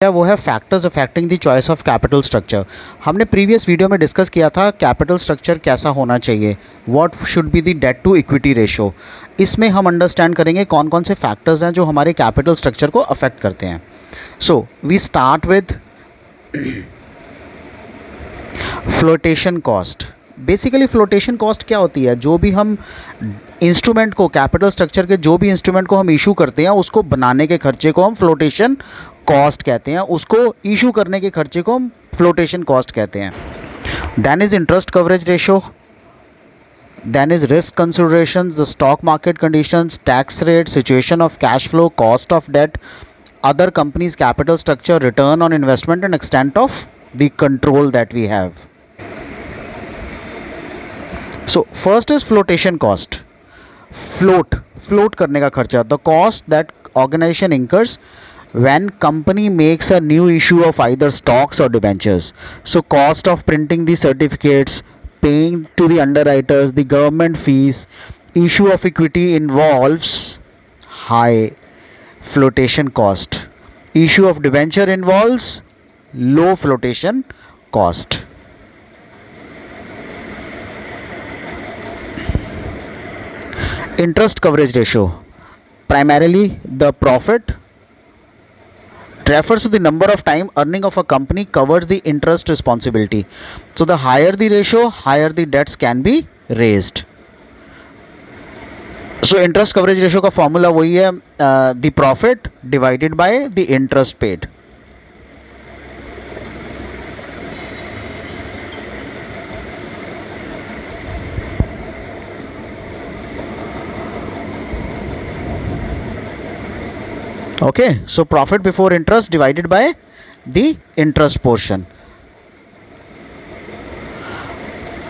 वो है factors affecting the choice of capital structure. हमने प्रीवियस वीडियो में डिस्कस किया था कैपिटल स्ट्रक्चर कैसा होना चाहिए, what should be the debt to equity ratio. इसमें हम अंडरस्टैंड करेंगे कौन कौन से फैक्टर्स हैं जो हमारे कैपिटल स्ट्रक्चर को अफेक्ट करते हैं। So we start with flotation cost. Basically flotation cost क्या होती है, जो भी हम इंस्ट्रूमेंट को कैपिटल स्ट्रक्चर के जो भी इंस्ट्रूमेंट को हम इशू करते हैं उसको बनाने के खर्चे को हम फ्लोटेशन कॉस्ट कहते हैं, उसको इशू करने के खर्चे को हम फ्लोटेशन कॉस्ट कहते हैं। Then is interest coverage ratio, then is risk considerations, the stock market conditions, tax rate, situation of cash flow, cost of debt, other companies capital structure, return on investment and extent of the control that we have. So first is flotation cost. Float करने का खर्चा, the cost that organization incurs when company makes a new issue of either stocks or debentures. So cost of printing the certificates, paying to the underwriters, the government fees, issue of equity involves high flotation cost. Issue of debenture involves low flotation cost. Interest coverage ratio, primarily the profit refers to the number of time earning of a company covers the interest responsibility. So the higher the ratio, higher the debts can be raised. So interest coverage ratio का formula वही है, the profit divided by the interest paid. Okay, so profit before interest divided by the interest portion.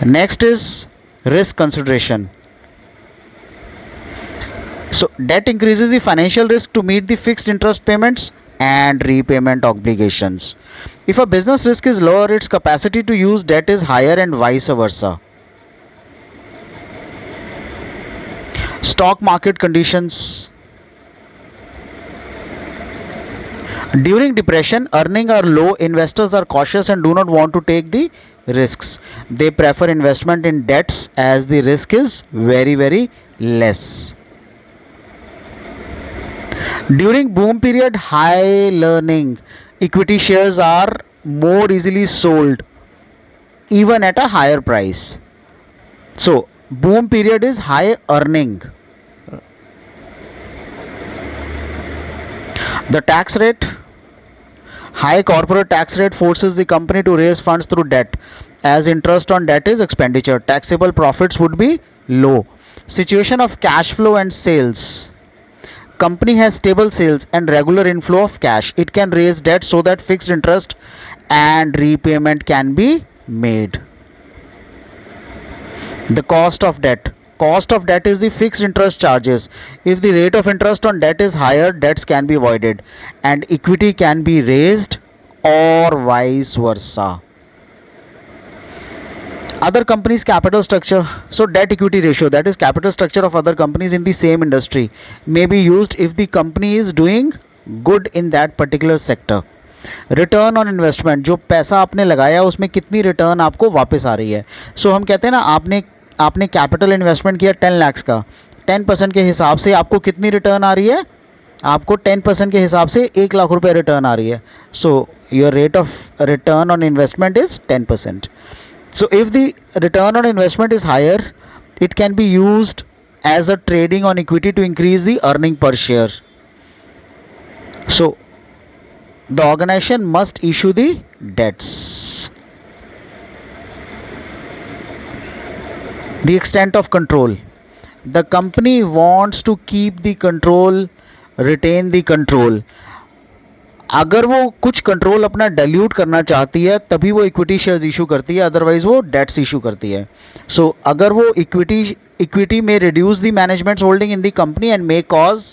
Next is risk consideration. So debt increases the financial risk to meet the fixed interest payments and repayment obligations. If a business risk is lower, its capacity to use debt is higher and vice versa. Stock market conditions. During depression, earnings are low, investors are cautious and do not want to take the risks. They prefer investment in debts as the risk is very, very less. During boom period, high learning, equity shares are more easily sold even at a higher price. So boom period is high earning. The tax rate, high corporate tax rate forces the company to raise funds through debt, as interest on debt is expenditure. Taxable profits would be low. Situation of cash flow and sales. Company has stable sales and regular inflow of cash. It can raise debt so that fixed interest and repayment can be made. The cost of debt. Cost of debt is the fixed interest charges. If the rate of interest on debt is higher, debts can be voided and equity can be raised or vice versa. Other companies capital structure. So debt equity ratio, that is capital structure of other companies in the same industry, may be used if the company is doing good in that particular sector. Return on investment, जो पैसा आपने लगाया उसमें कितनी return आपको वापस आ रही है. सो हम कहते हैं ना, आपने कैपिटल इन्वेस्टमेंट किया 10 लाख का, 10% के हिसाब से आपको कितनी रिटर्न आ रही है, आपको 10% के हिसाब से 1 लाख रुपए रिटर्न आ रही है. So your rate of return on investment is 10%. So if the return on investment is higher, it can be used as a trading on equity to increase the earning per share. So the organization must issue the debts. The extent of control. The company wants to keep the control, retain the control. अगर वो कुछ control अपना dilute करना चाहती है तभी वो equity shares issue करती है, अदरवाइज वो डेट्स इशू करती है. सो अगर वो इक्विटी में reduce the management's holding in the company and may cause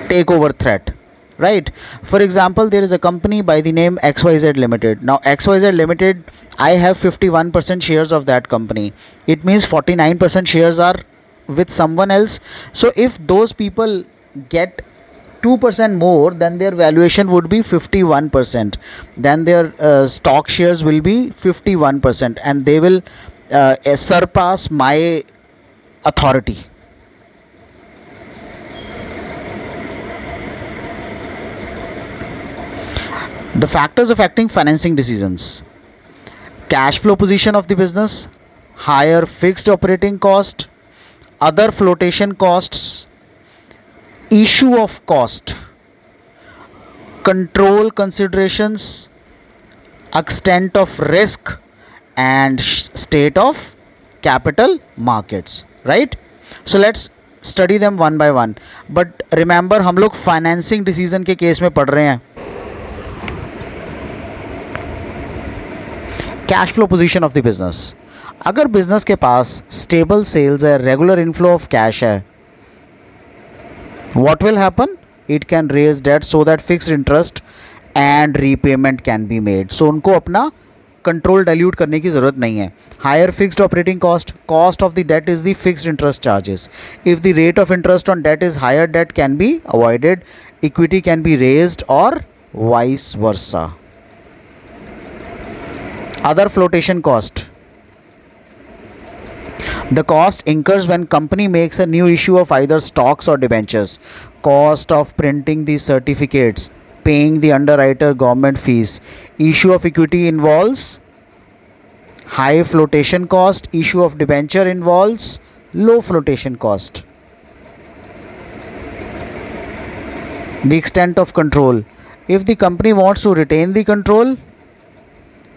take over threat, right? For example, there is a company by the name XYZ Limited. Now XYZ Limited, I have 51% shares of that company. It means 49% shares are with someone else. So if those people get 2% more, then their valuation would be 51%. Then their stock shares will be 51%, and they will surpass my authority. The factors affecting financing decisions: cash flow position of the business, higher fixed operating cost, other flotation costs, issue of cost, control considerations, extent of risk, and state of capital markets. Right? So let's study them one by one. But remember, हम लोग financing decision के case में पढ़ रहे हैं. Cash flow position of the business. अगर business के पास stable sales है, रेगुलर इनफ्लो ऑफ कैश है, what will happen? It can raise debt so that fixed interest and repayment can be made. So उनको अपना कंट्रोल डाइल्यूट करने की ज़रूरत नहीं है. Higher fixed operating cost, cost of the debt is the fixed interest charges. If the rate of interest on debt is higher, debt can be avoided, equity can be raised और vice versa. Other flotation cost. The cost incurs when company makes a new issue of either stocks or debentures. Cost of printing the certificates, paying the underwriter government fees. Issue of equity involves high flotation cost. Issue of debenture involves low flotation cost. The extent of control. If the company wants to retain the control,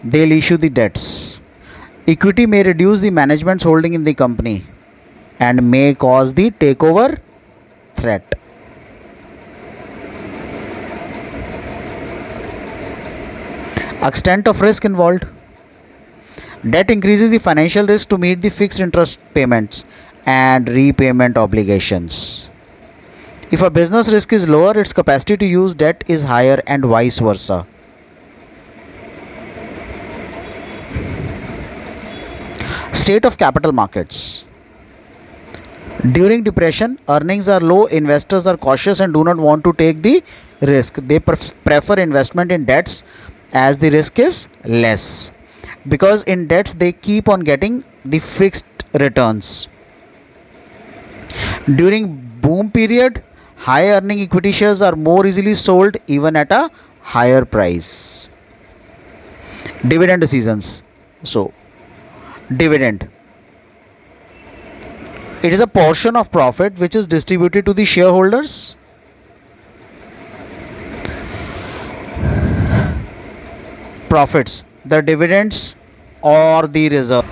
they'll issue the debts. Equity may reduce the management's holding in the company and may cause the takeover threat. Extent of risk involved. Debt increases the financial risk to meet the fixed interest payments and repayment obligations. If a business risk is lower, its capacity to use debt is higher and vice versa. State of capital markets. During depression, earnings are low, investors are cautious and do not want to take the risk. They prefer investment in debts as the risk is less, because in debts they keep on getting the fixed returns. During boom period, high earning equity shares are more easily sold even at a higher price. Dividend decisions. So dividend, it is a portion of profit which is distributed to the shareholders. Profits, the dividends or the reserve.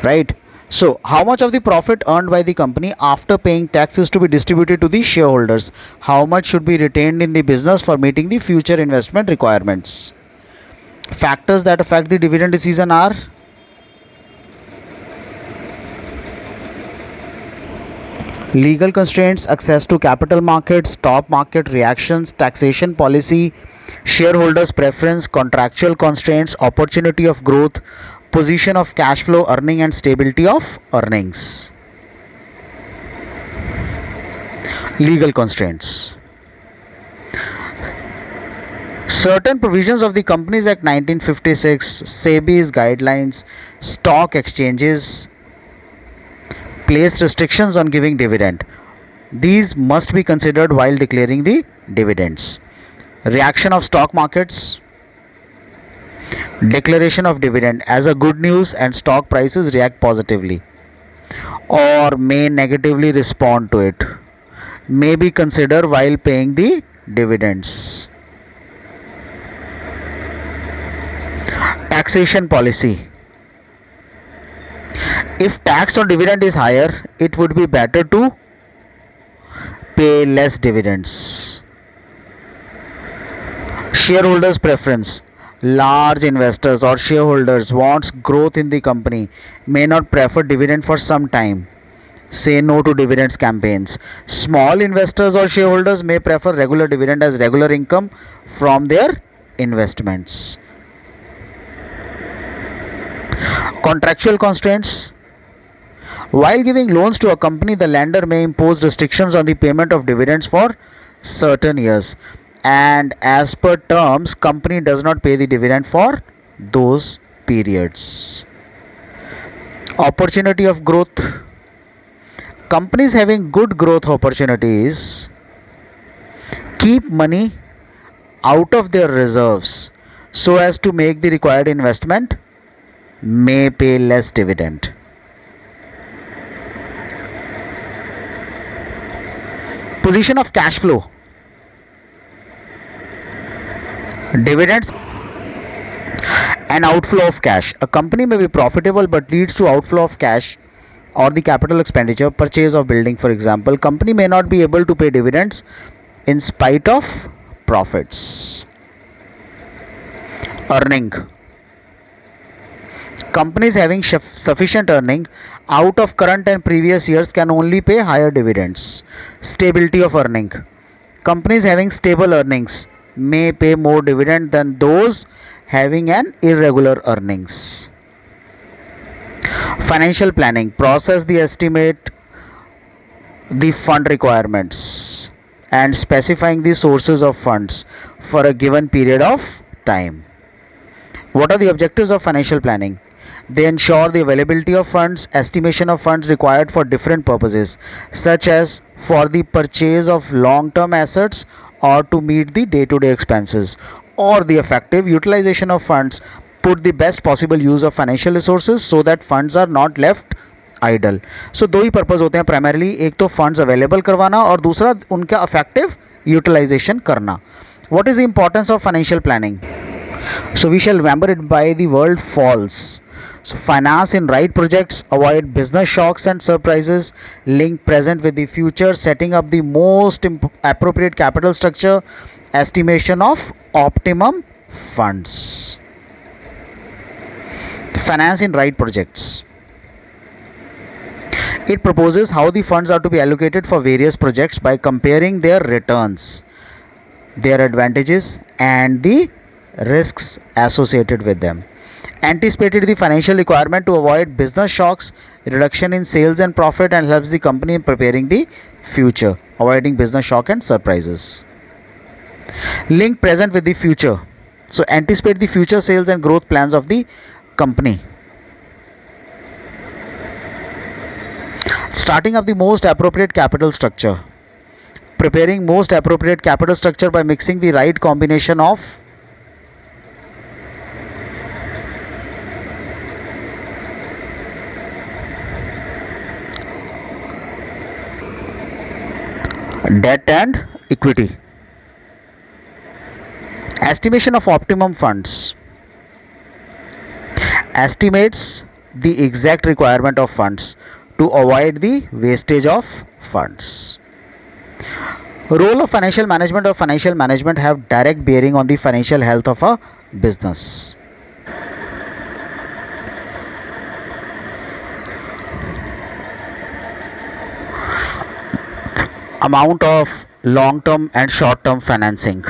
Right? So how much of the profit earned by the company after paying tax is to be distributed to the shareholders? How much should be retained in the business for meeting the future investment requirements? Factors that affect the dividend decision are: legal constraints, access to capital markets, stock market reactions, taxation policy, shareholders preference, contractual constraints, opportunity of growth, position of cash flow, earning and stability of earnings. Legal constraints. Certain provisions of the Companies Act 1956, SEBI's guidelines, stock exchanges place restrictions on giving dividend. These must be considered while declaring the dividends. Reaction of stock markets. Declaration of dividend as a good news and stock prices react positively or may negatively respond to it. May be considered while paying the dividends. Taxation policy. If tax on dividend is higher, it would be better to pay less dividends. Shareholders preference. Large investors or shareholders wants growth in the company, may not prefer dividend for some time. Say no to dividends campaigns. Small investors or shareholders may prefer regular dividend as regular income from their investments. Contractual constraints. While giving loans to a company, the lender may impose restrictions on the payment of dividends for certain years, and as per terms company does not pay the dividend for those periods. Opportunity of growth. Companies having good growth opportunities keep money out of their reserves so as to make the required investment, may pay less dividend. Position of cash flow. Dividends and outflow of cash. A company may be profitable but leads to outflow of cash or the capital expenditure, purchase of building for example. Company may not be able to pay dividends in spite of profits. Earning. Companies having sufficient earning out of current and previous years can only pay higher dividends. Stability of earning. Companies having stable earnings may pay more dividend than those having an irregular earnings. Financial planning. Process the estimate the fund requirements and specifying the sources of funds for a given period of time. What are the objectives of financial planning? They ensure the availability of funds, estimation of funds required for different purposes, such as for the purchase of long-term assets or to meet the day-to-day expenses, or the effective utilization of funds, put the best possible use of financial resources so that funds are not left idle. So दो ही purpose होते हैं primarily, एक तो funds available करवाना और दूसरा उनका इफेक्टिव यूटिलाइजेशन करना. What is the importance of financial planning? So we shall remember it by the word false. So finance in right projects, avoid business shocks and surprises, link present with the future, setting up the most appropriate capital structure, estimation of optimum funds. Finance in right projects. It proposes how the funds are to be allocated for various projects by comparing their returns, their advantages and the risks associated with them. Anticipated the financial requirement to avoid business shocks, reduction in sales and profit, and helps the company in preparing the future, avoiding business shock and surprises. Link present with the future. So anticipate the future sales and growth plans of the company. Starting up the most appropriate capital structure. Preparing most appropriate capital structure by mixing the right combination of debt and equity. Estimation of optimum funds. Estimates the exact requirement of funds to avoid the wastage of funds. Role of financial management or financial management have direct bearing on the financial health of a business. Amount of long-term and short-term financing.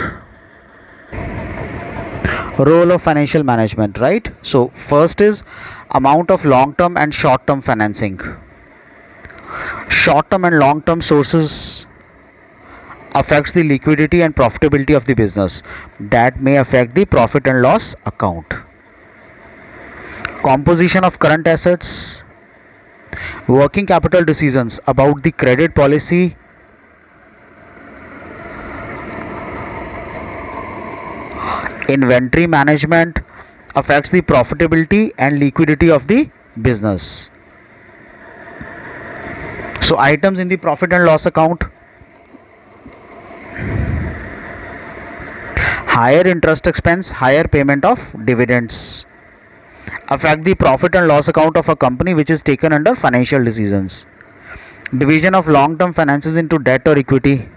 Role of financial management, right? So first is amount of long-term and short-term financing. Short-term and long-term sources affects the liquidity and profitability of the business. That may affect the profit and loss account. Composition of current assets. Working capital decisions about the credit policy, inventory management affects the profitability and liquidity of the business. So items in the profit and loss account. Higher interest expense, higher payment of dividends affect the profit and loss account of a company which is taken under financial decisions. Division of long-term finances into debt or equity.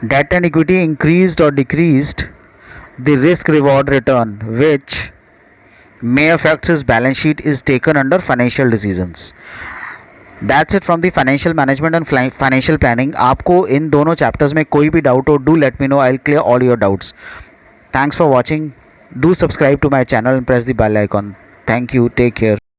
Debt and equity increased or decreased the risk reward return which may affect his balance sheet is taken under financial decisions. That's it from the financial management and financial planning. आपको इन दोनों chapters में कोई भी doubt हो, do let me know. I'll clear all your doubts. Thanks for watching. Do subscribe to my channel and press the bell icon. Thank you. Take care.